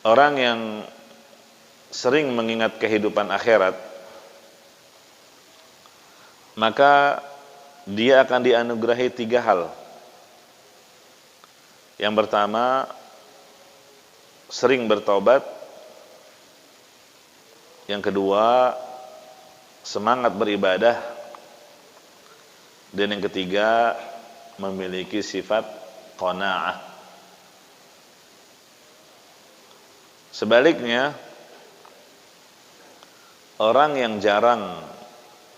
Orang yang sering mengingat kehidupan akhirat, maka dia akan dianugerahi 3 hal. Yang pertama, sering bertobat. Yang kedua, semangat beribadah. Dan yang ketiga, memiliki sifat qanaah. Sebaliknya, orang yang jarang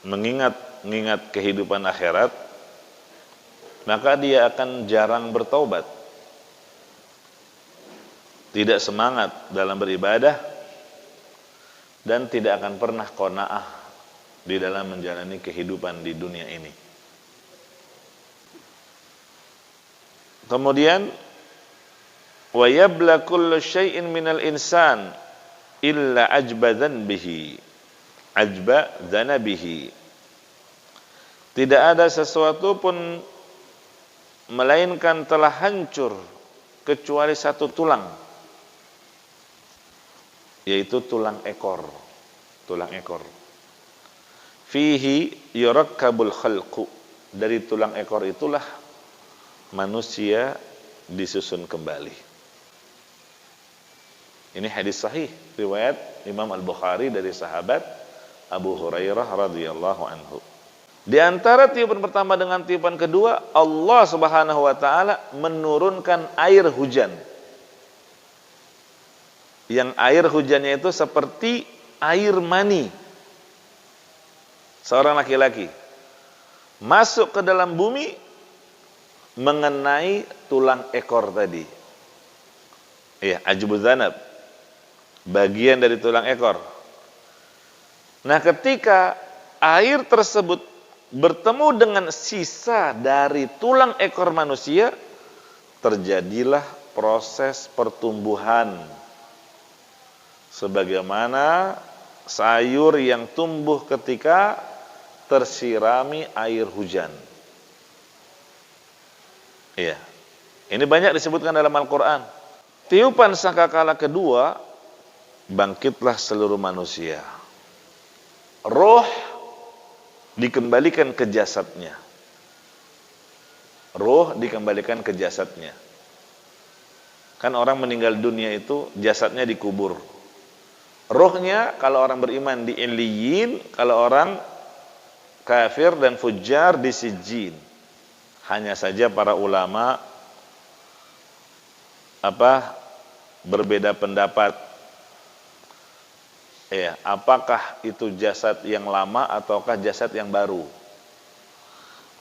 mengingat kehidupan akhirat, maka dia akan jarang bertobat, tidak semangat dalam beribadah, dan tidak akan pernah qanaah di dalam menjalani kehidupan di dunia ini. Kemudian, wa yabla kullu syai'in minal insan illa ajbadan bihi. Ajbadana bihi. Tidak ada sesuatu pun melainkan telah hancur kecuali satu tulang, yaitu tulang ekor. Tulang ekor. Fihi yurakkabul khalqu. Dari tulang ekor itulah manusia disusun kembali. Ini hadis sahih riwayat Imam Al-Bukhari dari sahabat Abu Hurairah radhiyallahu anhu. Di antara tiupan pertama dengan tiupan kedua, Allah Subhanahu wa taala menurunkan air hujan. Yang air hujannya itu seperti air mani seorang laki-laki masuk ke dalam bumi, mengenai tulang ekor tadi. Iya, ajbuz zanab, bagian dari tulang ekor. Nah, ketika air tersebut bertemu dengan sisa dari tulang ekor manusia, terjadilah proses pertumbuhan. Sebagaimana sayur yang tumbuh ketika tersirami air hujan. Iya. Ini banyak disebutkan dalam Al-Quran. Tiupan sangkakala kedua, bangkitlah seluruh manusia. Roh dikembalikan ke jasadnya. Roh dikembalikan ke jasadnya. Kan orang meninggal dunia itu jasadnya dikubur. Rohnya kalau orang beriman di Illiyin, kalau orang kafir dan fujar di Sijjin. Hanya saja para ulama berbeda pendapat. Ya, apakah itu jasad yang lama ataukah jasad yang baru?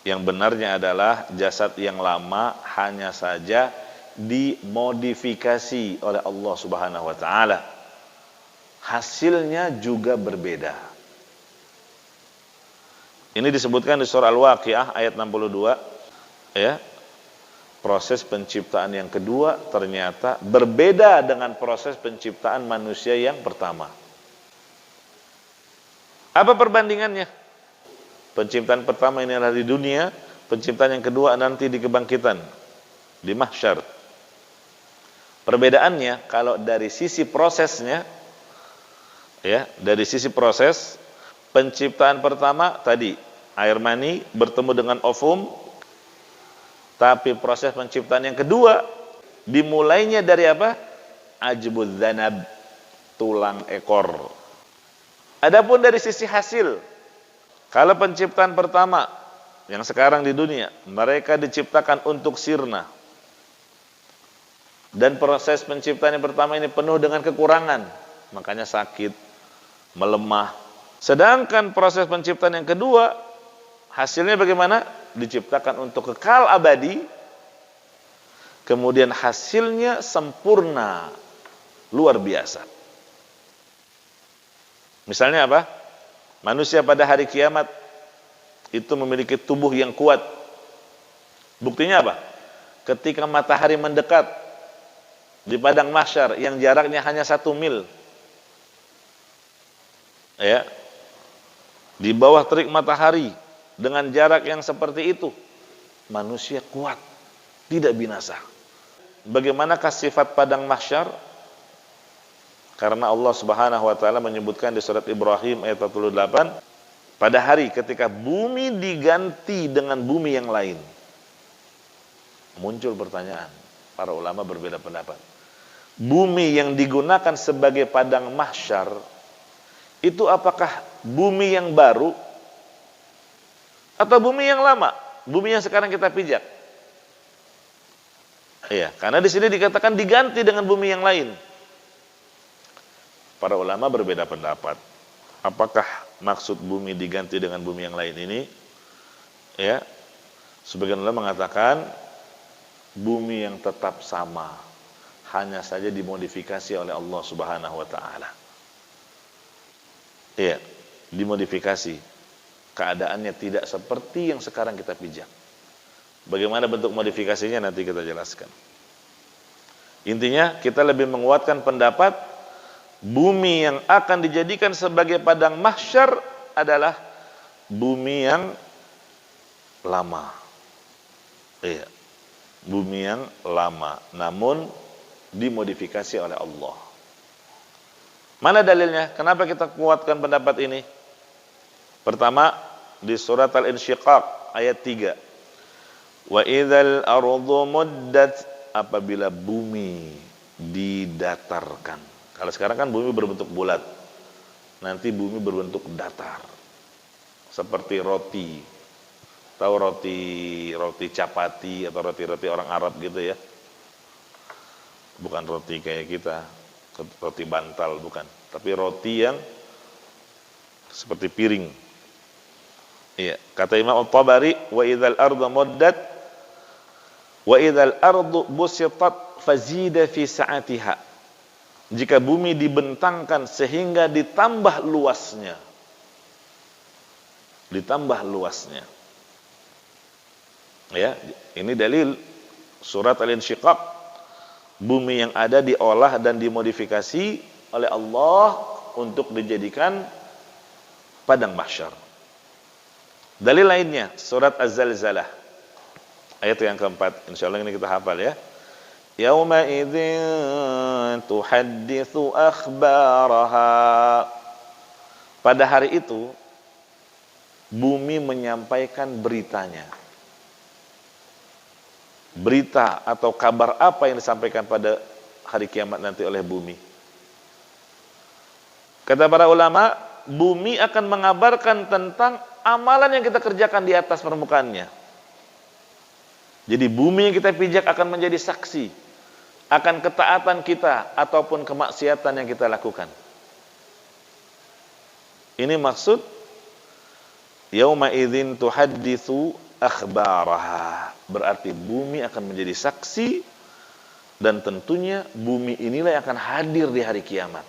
Yang benarnya adalah jasad yang lama hanya saja dimodifikasi oleh Allah Subhanahu wa taala. Hasilnya juga berbeda. Ini disebutkan di surah Al-Waqiah ayat 62, ya. Proses penciptaan yang kedua ternyata berbeda dengan proses penciptaan manusia yang pertama. Apa perbandingannya? Penciptaan pertama ini adalah di dunia, penciptaan yang kedua nanti di kebangkitan, di mahsyar. Perbedaannya kalau dari sisi prosesnya, ya, dari sisi proses, penciptaan pertama tadi air mani bertemu dengan ovum, tapi proses penciptaan yang kedua dimulainya dari apa? Ajbuz zanab, tulang ekor. Adapun dari sisi hasil, kalau penciptaan pertama yang sekarang di dunia, mereka diciptakan untuk sirna. Dan proses penciptaan yang pertama ini penuh dengan kekurangan, makanya sakit, melemah. Sedangkan proses penciptaan yang kedua, hasilnya bagaimana? Diciptakan untuk kekal abadi, kemudian hasilnya sempurna, luar biasa. Misalnya apa? Manusia pada hari kiamat itu memiliki tubuh yang kuat. Buktinya apa? Ketika matahari mendekat di padang mahsyar yang jaraknya hanya 1 mil, ya, di bawah terik matahari dengan jarak yang seperti itu, manusia kuat, tidak binasa. Bagaimanakah sifat padang mahsyar? Karena Allah Subhanahu wa taala menyebutkan di surat Ibrahim ayat 48, pada hari ketika bumi diganti dengan bumi yang lain. Muncul pertanyaan, para ulama berbeda pendapat. Bumi yang digunakan sebagai padang mahsyar itu apakah bumi yang baru atau bumi yang lama? Bumi yang sekarang kita pijak. Iya, karena di sini dikatakan diganti dengan bumi yang lain. Para ulama berbeda pendapat. Apakah maksud bumi diganti dengan bumi yang lain ini? Ya, sebagian ulama mengatakan bumi yang tetap sama, hanya saja dimodifikasi oleh Allah Subhanahu wa taala. Iya, dimodifikasi. Keadaannya tidak seperti yang sekarang kita pijak. Bagaimana bentuk modifikasinya nanti kita jelaskan. Intinya kita lebih menguatkan pendapat bumi yang akan dijadikan sebagai padang mahsyar adalah bumi yang lama. Iya, bumi yang lama, namun dimodifikasi oleh Allah. Mana dalilnya? Kenapa kita kuatkan pendapat ini? Pertama, di surat Al-Insyiqaq ayat 3. Wa idzal ardu muddat, apabila bumi didatarkan. Kalau sekarang kan bumi berbentuk bulat. Nanti bumi berbentuk datar. Seperti roti. Tahu roti capati atau roti-roti orang Arab gitu ya. Bukan roti kayak kita, roti bantal bukan, tapi roti yang seperti piring. Iya, kata Imam At-Tabari, wa idzal ardu muddat wa idzal ardu busitat fazida fi sa'atiha. Jika bumi dibentangkan sehingga ditambah luasnya. Ditambah luasnya. Ya, ini dalil surat Al-Insyiqaq. Bumi yang ada diolah dan dimodifikasi oleh Allah untuk dijadikan padang mahsyar. Dalil lainnya surat Az-Zalzalah ayat yang keempat. Insyaallah ini kita hafal ya. Yauma idzin tuhadditsu akhbaraha. Pada hari itu bumi menyampaikan beritanya. Berita atau kabar apa yang disampaikan pada hari kiamat nanti oleh bumi? Kata para ulama, bumi akan mengabarkan tentang amalan yang kita kerjakan di atas permukaannya. Jadi bumi yang kita pijak akan menjadi saksi akan ketaatan kita ataupun kemaksiatan yang kita lakukan. Ini maksud yauma idzin tuhadditsu akhbaraha. Berarti bumi akan menjadi saksi dan tentunya bumi inilah yang akan hadir di hari kiamat.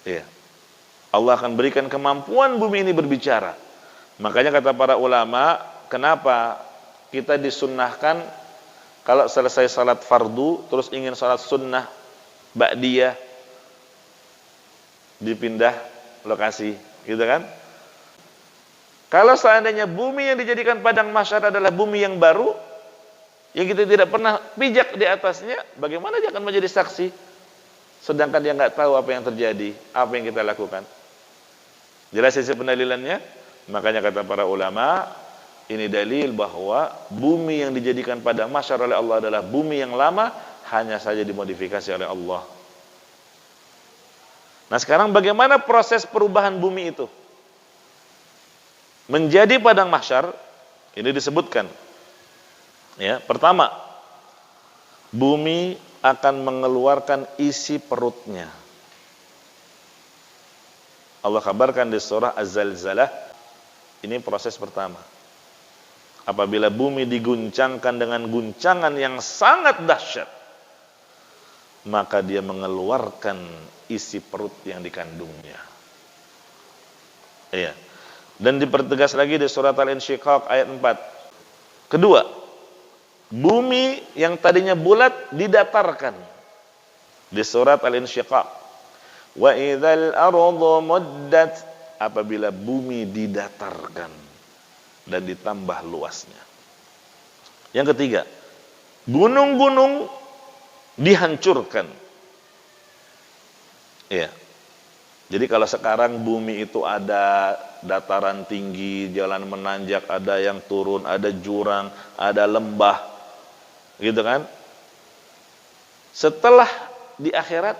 Iya. Allah akan berikan kemampuan bumi ini berbicara. Makanya kata para ulama, kenapa kita disunnahkan kalau selesai salat fardu terus ingin salat sunnah ba'diyah dipindah lokasi, gitu kan? Kalau seandainya bumi yang dijadikan padang mahsyar adalah bumi yang baru yang kita tidak pernah pijak di atasnya, bagaimana dia akan menjadi saksi sedangkan dia nggak tahu apa yang terjadi, apa yang kita lakukan? Jelas sisi pendalilannya. Makanya kata para ulama, ini dalil bahwa bumi yang dijadikan padang mahsyar oleh Allah adalah bumi yang lama, hanya saja dimodifikasi oleh Allah. Nah, sekarang bagaimana proses perubahan bumi itu menjadi padang mahsyar? Ini disebutkan. Ya, pertama, bumi akan mengeluarkan isi perutnya. Allah kabarkan di surah Az-Zalzalah, ini proses pertama. Apabila bumi diguncangkan dengan guncangan yang sangat dahsyat, maka dia mengeluarkan isi perut yang dikandungnya. Iya. Dan dipertegas lagi di surat Al-Insyiqaq ayat 4. Kedua, bumi yang tadinya bulat didatarkan. Di surat Al-Insyiqaq. Wa idzal ardu muddat, apabila bumi didatarkan dan ditambah luasnya. Yang ketiga, gunung-gunung dihancurkan Iya. Jadi kalau sekarang bumi itu ada dataran tinggi, jalan menanjak, ada yang turun, ada jurang, ada lembah, gitu kan? Setelah di akhirat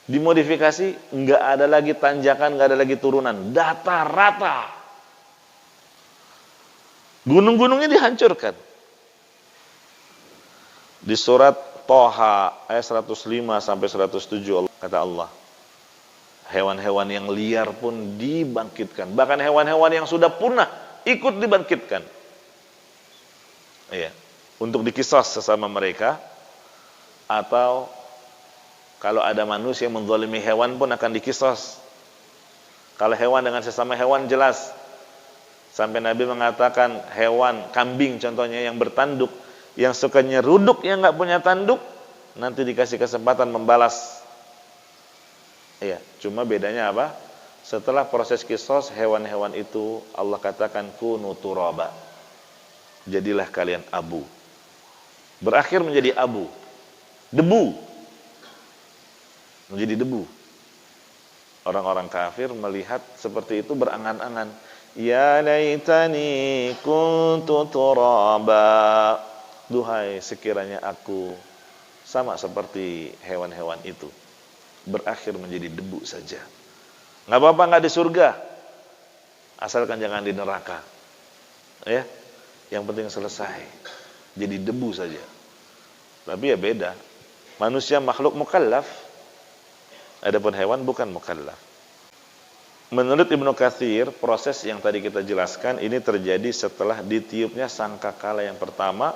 dimodifikasi, nggak ada lagi tanjakan, nggak ada lagi turunan, datar rata. Gunung-gunungnya dihancurkan. Di surat Toha ayat 105 sampai 107 kata Allah, hewan-hewan yang liar pun dibangkitkan. Bahkan hewan-hewan yang sudah punah ikut dibangkitkan. Iya, untuk dikisos sesama mereka, atau kalau ada manusia yang menzalimi hewan pun akan dikisos. Kalau hewan dengan sesama hewan jelas. Sampai Nabi mengatakan hewan, kambing contohnya yang bertanduk, yang suka nyeruduk yang nggak punya tanduk, nanti dikasih kesempatan membalas. Iya, cuma bedanya apa? Setelah proses kisos, hewan-hewan itu Allah katakan kunu turaba. Jadilah kalian abu. Berakhir menjadi abu. Debu. Menjadi debu. Orang-orang kafir melihat seperti itu berangan-angan. Ya laitani kuntu turaba. Duhai sekiranya aku sama seperti hewan-hewan itu. Berakhir menjadi debu saja. Nggak apa-apa nggak di surga, asalkan jangan di neraka. Ya, yang penting selesai. Jadi debu saja. Tapi ya beda. Manusia makhluk mukallaf, adapun hewan bukan mukallaf. Menurut Ibnu Katsir, proses yang tadi kita jelaskan ini terjadi setelah ditiupnya sangkakala yang pertama,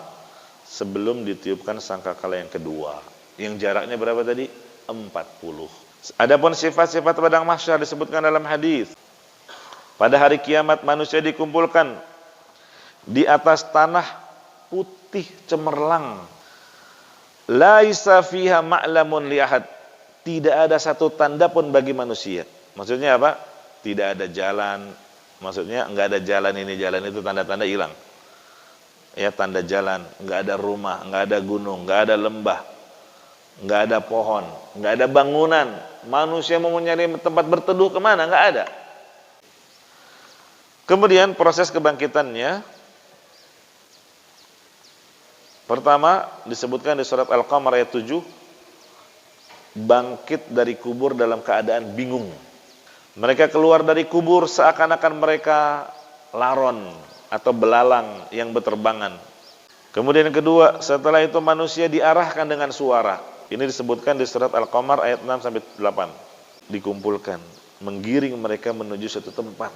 sebelum ditiupkan sangkakala yang kedua. Yang jaraknya berapa tadi? 40. Adapun sifat-sifat padang mahsyar disebutkan dalam hadis. Pada hari kiamat manusia dikumpulkan di atas tanah putih cemerlang. Laisa fiha ma'lamun li ahad. Tidak ada satu tanda pun bagi manusia. Maksudnya apa? Tidak ada jalan. Maksudnya enggak ada jalan ini jalan itu, tanda-tanda hilang. Ya, tanda jalan, enggak ada rumah, enggak ada gunung, enggak ada lembah, enggak ada pohon, enggak ada bangunan. Manusia mau mencari tempat berteduh kemana? Enggak ada. Kemudian proses kebangkitannya, pertama disebutkan di surat Al-Qamar ayat 7, bangkit dari kubur dalam keadaan bingung. Mereka keluar dari kubur seakan-akan mereka laron atau belalang yang berterbangan. Kemudian yang kedua, setelah itu manusia diarahkan dengan suara. Ini disebutkan di surat Al-Qamar ayat 6 sampai 8. Dikumpulkan, menggiring mereka menuju suatu tempat.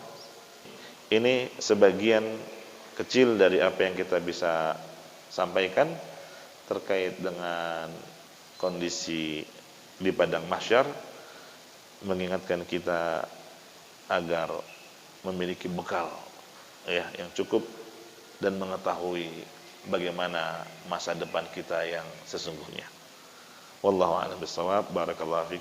Ini sebagian kecil dari apa yang kita bisa sampaikan terkait dengan kondisi di padang mahsyar, mengingatkan kita agar memiliki bekal ya yang cukup dan mengetahui bagaimana masa depan kita yang sesungguhnya. Wallahu a'lam bishawab. Barakallahu fiik.